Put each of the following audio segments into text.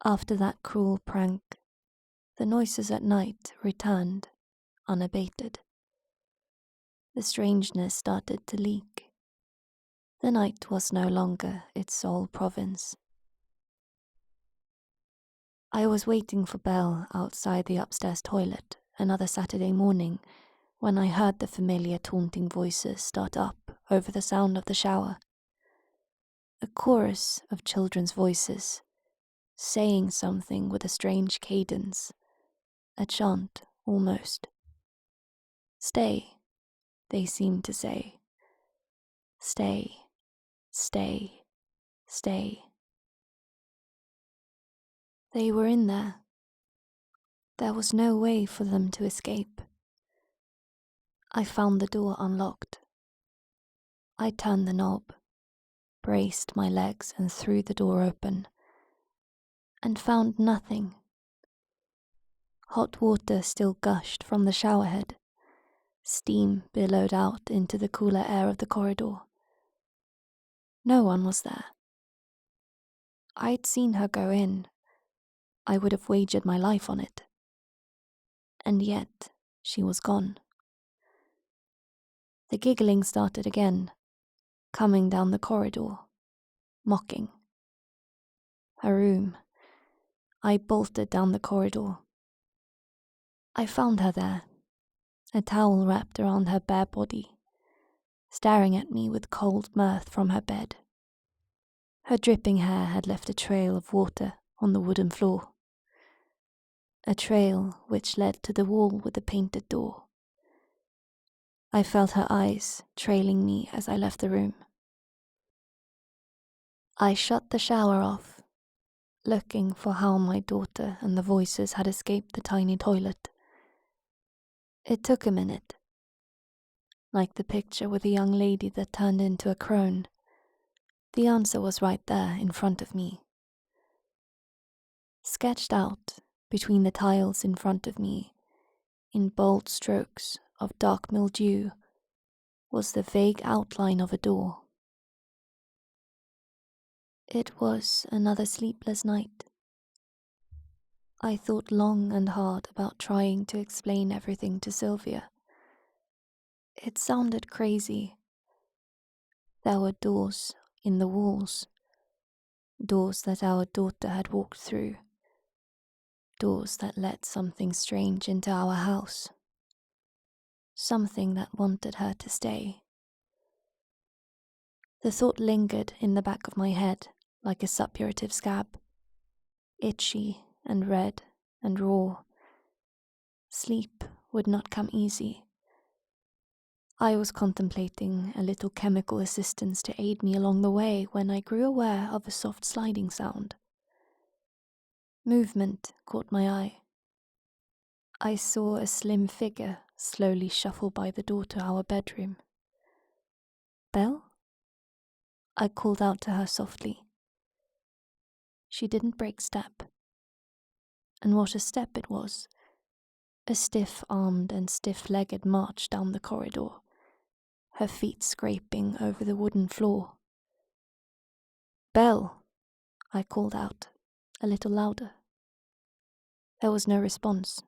After that cruel prank, the noises at night returned, unabated. The strangeness started to leak. The night was no longer its sole province. I was waiting for Belle outside the upstairs toilet another Saturday morning when I heard the familiar taunting voices start up over the sound of the shower. A chorus of children's voices, saying something with a strange cadence, a chant almost. Stay, they seemed to say. Stay, stay, stay. They were in there. There was no way for them to escape. I found the door unlocked. I turned the knob, braced my legs and threw the door open, and found nothing. Hot water still gushed from the showerhead. Steam billowed out into the cooler air of the corridor. No one was there. I'd seen her go in. I would have wagered my life on it. And yet, she was gone. The giggling started again, coming down the corridor, mocking. Her room. I bolted down the corridor. I found her there, a towel wrapped around her bare body, staring at me with cold mirth from her bed. Her dripping hair had left a trail of water on the wooden floor, a trail which led to the wall with the painted door. I felt her eyes trailing me as I left the room. I shut the shower off, looking for how my daughter and the voices had escaped the tiny toilet. It took a minute, like the picture with the young lady that turned into a crone. The answer was right there in front of me. Sketched out between the tiles in front of me, in bold strokes of dark mildew, was the vague outline of a door. It was another sleepless night. I thought long and hard about trying to explain everything to Sylvia. It sounded crazy. There were doors in the walls, doors that our daughter had walked through, doors that let something strange into our house, something that wanted her to stay. The thought lingered in the back of my head like a suppurative scab, itchy and red and raw. Sleep would not come easy. I was contemplating a little chemical assistance to aid me along the way when I grew aware of a soft sliding sound. Movement caught my eye. I saw a slim figure slowly shuffle by the door to our bedroom. Belle? I called out to her softly. She didn't break step. And what a step it was. A stiff-armed and stiff-legged march down the corridor, her feet scraping over the wooden floor. Belle, I called out, a little louder. There was no response.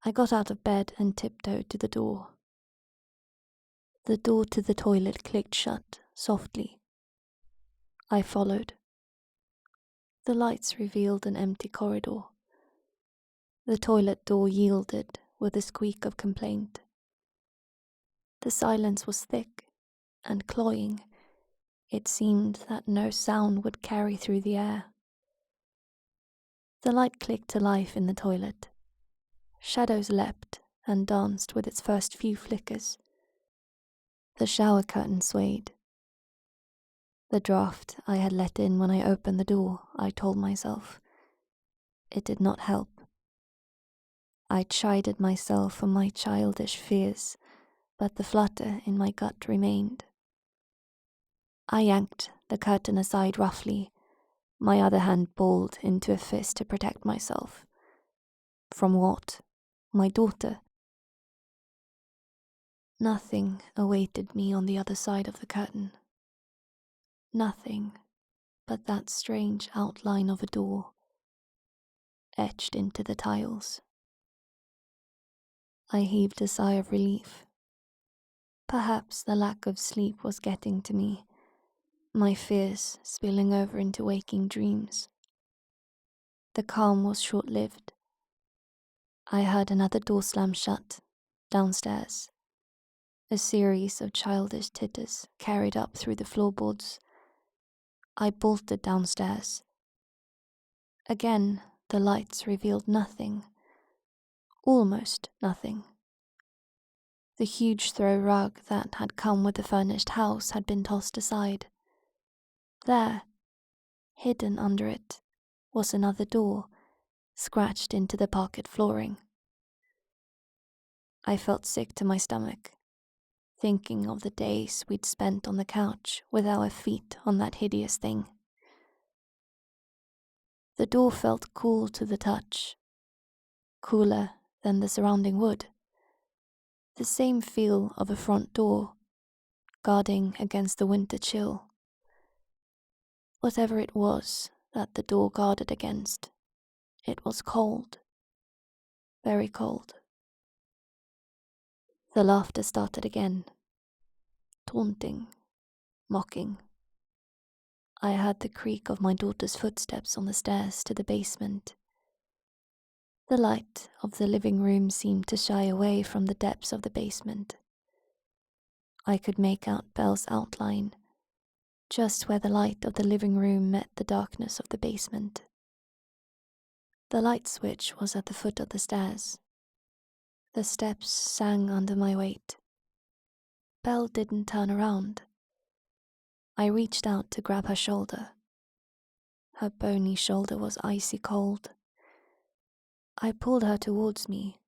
I got out of bed and tiptoed to the door. The door to the toilet clicked shut, softly. I followed. The lights revealed an empty corridor. The toilet door yielded with a squeak of complaint. The silence was thick and cloying. It seemed that no sound would carry through the air. The light clicked to life in the toilet. Shadows leapt and danced with its first few flickers. The shower curtain swayed. The draught I had let in when I opened the door, I told myself. It did not help. I chided myself for my childish fears, but the flutter in my gut remained. I yanked the curtain aside roughly, my other hand balled into a fist to protect myself. From what? My daughter. Nothing awaited me on the other side of the curtain. Nothing but that strange outline of a door etched into the tiles. I heaved a sigh of relief. Perhaps the lack of sleep was getting to me, my fears spilling over into waking dreams. The calm was short-lived. I heard another door slam shut, downstairs. A series of childish titters carried up through the floorboards. I bolted downstairs. Again, the lights revealed nothing. Almost nothing. The huge throw rug that had come with the furnished house had been tossed aside. There, hidden under it, was another door, scratched into the parquet flooring. I felt sick to my stomach, thinking of the days we'd spent on the couch with our feet on that hideous thing. The door felt cool to the touch, cooler than the surrounding wood. The same feel of a front door, guarding against the winter chill. Whatever it was that the door guarded against, it was cold. Very cold. The laughter started again. Taunting, mocking. I heard the creak of my daughter's footsteps on the stairs to the basement. The light of the living room seemed to shy away from the depths of the basement. I could make out Belle's outline, just where the light of the living room met the darkness of the basement. The light switch was at the foot of the stairs. The steps sang under my weight. Belle didn't turn around. I reached out to grab her shoulder. Her bony shoulder was icy cold. I pulled her towards me.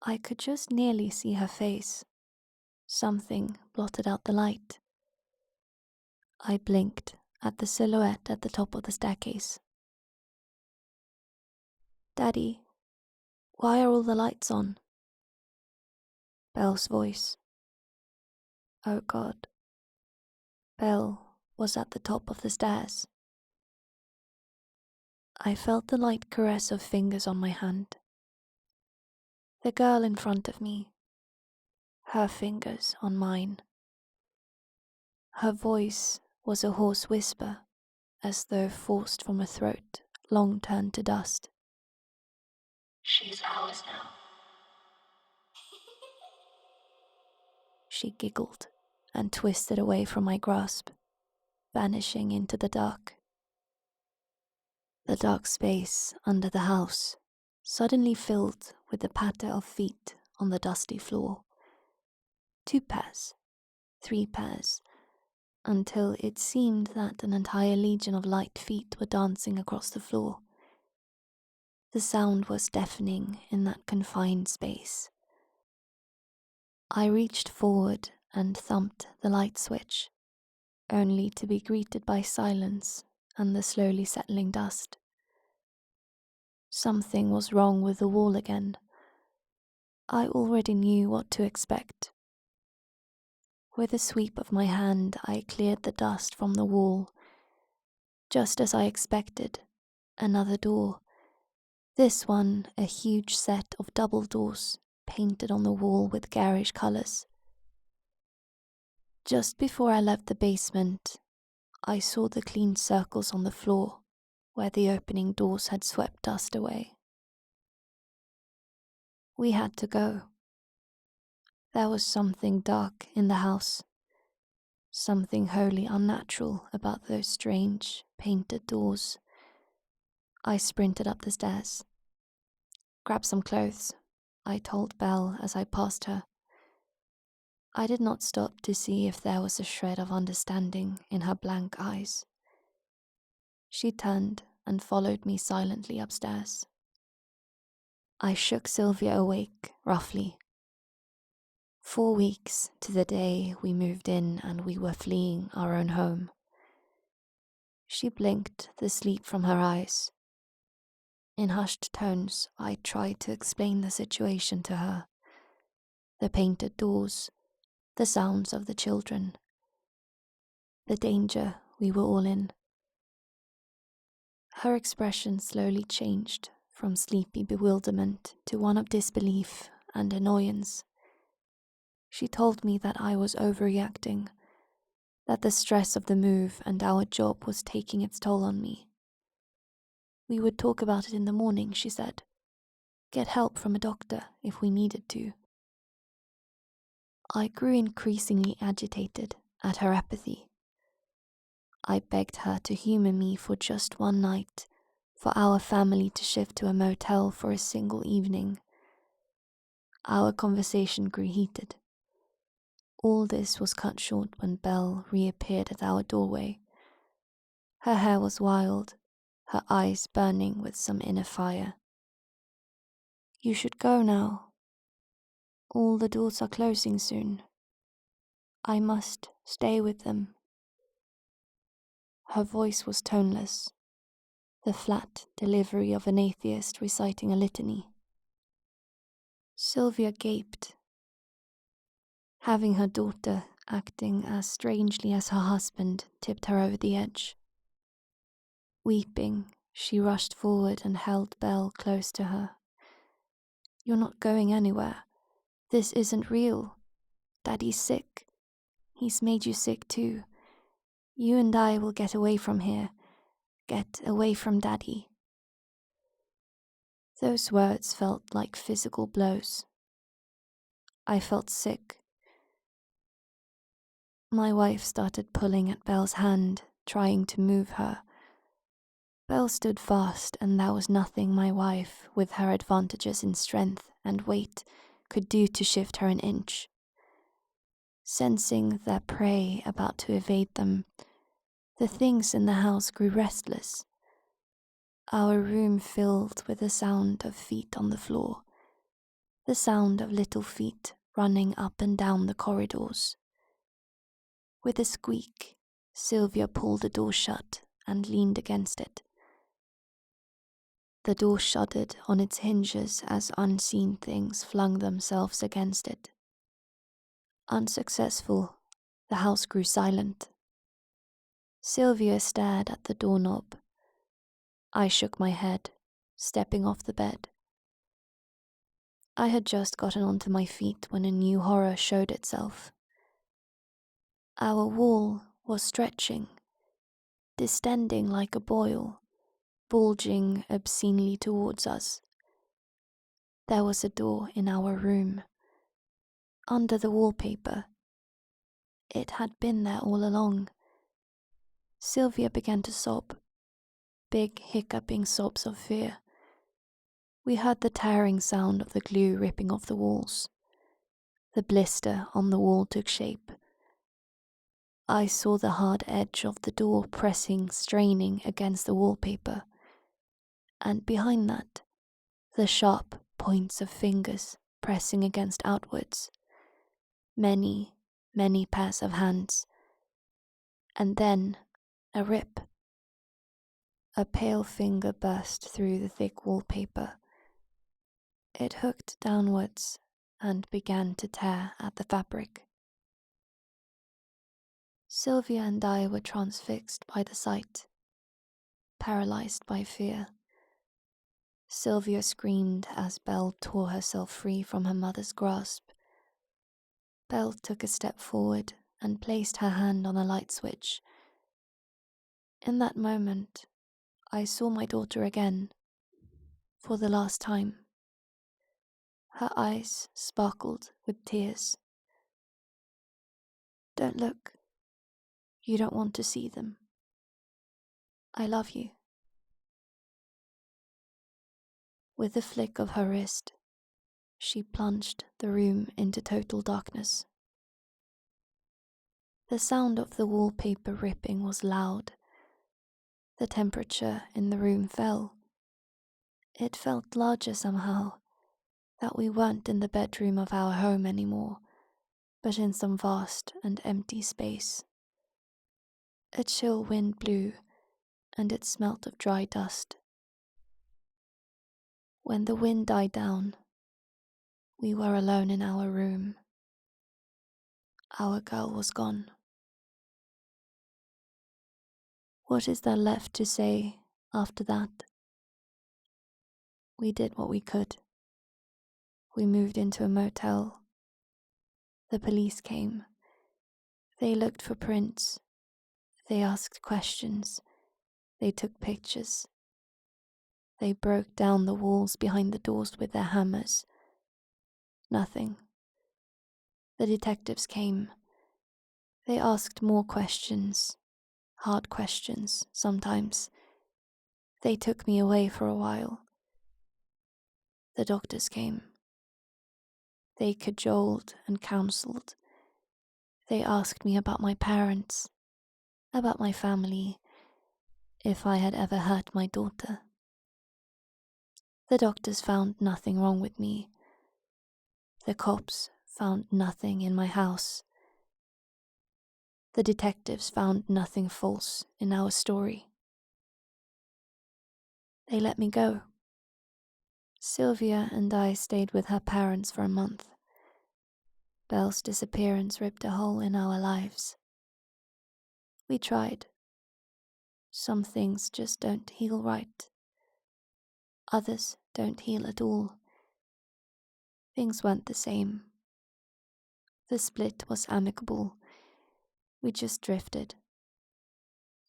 I could just nearly see her face. Something blotted out the light. I blinked at the silhouette at the top of the staircase. "Daddy, why are all the lights on?" Belle's voice. Oh God. Belle was at the top of the stairs. I felt the light caress of fingers on my hand. The girl in front of me, her fingers on mine. Her voice was a hoarse whisper, as though forced from a throat long turned to dust. "She's ours now." She giggled and twisted away from my grasp, vanishing into the dark. The dark space under the house suddenly filled with the patter of feet on the dusty floor. 2 pairs, 3 pairs, until it seemed that an entire legion of light feet were dancing across the floor. The sound was deafening in that confined space. I reached forward and thumped the light switch, only to be greeted by silence and the slowly settling dust. Something was wrong with the wall again. I already knew what to expect. With a sweep of my hand, I cleared the dust from the wall. Just as I expected, another door. This one a huge set of double doors, painted on the wall with garish colors. Just before I left the basement, I saw the clean circles on the floor, where the opening doors had swept dust away. We had to go. There was something dark in the house, something wholly unnatural about those strange, painted doors. I sprinted up the stairs. "Grab some clothes," I told Belle as I passed her. I did not stop to see if there was a shred of understanding in her blank eyes. She turned and followed me silently upstairs. I shook Sylvia awake, roughly. 4 weeks to the day we moved in and we were fleeing our own home. She blinked the sleep from her eyes. In hushed tones, I tried to explain the situation to her. The painted doors, the sounds of the children. The danger we were all in. Her expression slowly changed from sleepy bewilderment to one of disbelief and annoyance. She told me that I was overreacting, that the stress of the move and our job was taking its toll on me. We would talk about it in the morning, she said. Get help from a doctor if we needed to. I grew increasingly agitated at her apathy. I begged her to humor me for just one night, for our family to shift to a motel for a single evening. Our conversation grew heated. All this was cut short when Belle reappeared at our doorway. Her hair was wild, her eyes burning with some inner fire. You should go now. All the doors are closing soon. I must stay with them. Her voice was toneless, the flat delivery of an atheist reciting a litany. Sylvia gaped. Having her daughter acting as strangely as her husband tipped her over the edge. Weeping, she rushed forward and held Belle close to her. You're not going anywhere. This isn't real. Daddy's sick. He's made you sick too. You and I will get away from here. Get away from Daddy. Those words felt like physical blows. I felt sick. My wife started pulling at Belle's hand, trying to move her. Belle stood fast, and there was nothing my wife, with her advantages in strength and weight, could do to shift her an inch. Sensing their prey about to evade them, the things in the house grew restless. Our room filled with the sound of feet on the floor, the sound of little feet running up and down the corridors. With a squeak, Sylvia pulled the door shut and leaned against it. The door shuddered on its hinges as unseen things flung themselves against it. Unsuccessful, the house grew silent. Sylvia stared at the doorknob. I shook my head, stepping off the bed. I had just gotten onto my feet when a new horror showed itself. Our wall was stretching, distending like a boil, bulging obscenely towards us. There was a door in our room. Under the wallpaper. It had been there all along. Sylvia began to sob, big hiccuping sobs of fear. We heard the tearing sound of the glue ripping off the walls. The blister on the wall took shape. I saw the hard edge of the door pressing, straining against the wallpaper. And behind that, the sharp points of fingers pressing against outwards. Many, many pairs of hands. And then, a rip. A pale finger burst through the thick wallpaper. It hooked downwards and began to tear at the fabric. Sylvia and I were transfixed by the sight, paralyzed by fear. Sylvia screamed as Belle tore herself free from her mother's grasp. Belle took a step forward and placed her hand on a light switch. In that moment, I saw my daughter again, for the last time. Her eyes sparkled with tears. Don't look. You don't want to see them. I love you. With a flick of her wrist, she plunged the room into total darkness. The sound of the wallpaper ripping was loud. The temperature in the room fell. It felt larger somehow, that we weren't in the bedroom of our home anymore, but in some vast and empty space. A chill wind blew, and it smelt of dry dust. When the wind died down, we were alone in our room. Our girl was gone. What is there left to say after that? We did what we could. We moved into a motel. The police came. They looked for prints. They asked questions. They took pictures. They broke down the walls behind the doors with their hammers. Nothing. The detectives came. They asked more questions, hard questions sometimes. They took me away for a while. The doctors came. They cajoled and counseled. They asked me about my parents, about my family, if I had ever hurt my daughter. The doctors found nothing wrong with me. The cops found nothing in my house. The detectives found nothing false in our story. They let me go. Sylvia and I stayed with her parents for a month. Belle's disappearance ripped a hole in our lives. We tried. Some things just don't heal right. Others don't heal at all. Things weren't the same. The split was amicable. We just drifted.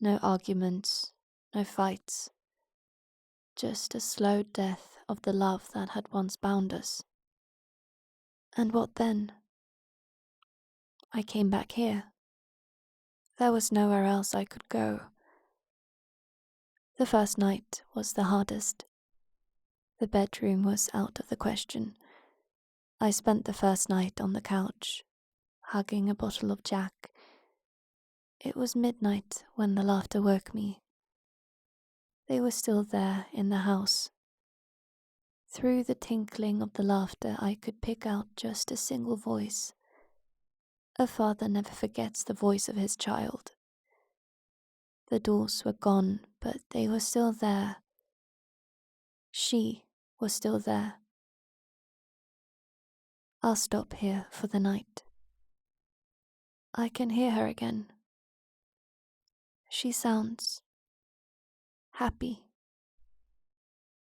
No arguments, no fights. Just a slow death of the love that had once bound us. And what then? I came back here. There was nowhere else I could go. The first night was the hardest. The bedroom was out of the question. I spent the first night on the couch, hugging a bottle of Jack. It was midnight when the laughter woke me. They were still there in the house. Through the tinkling of the laughter, I could pick out just a single voice. A father never forgets the voice of his child. The doors were gone, but they were still there. She was still there. I'll stop here for the night. I can hear her again. She sounds happy.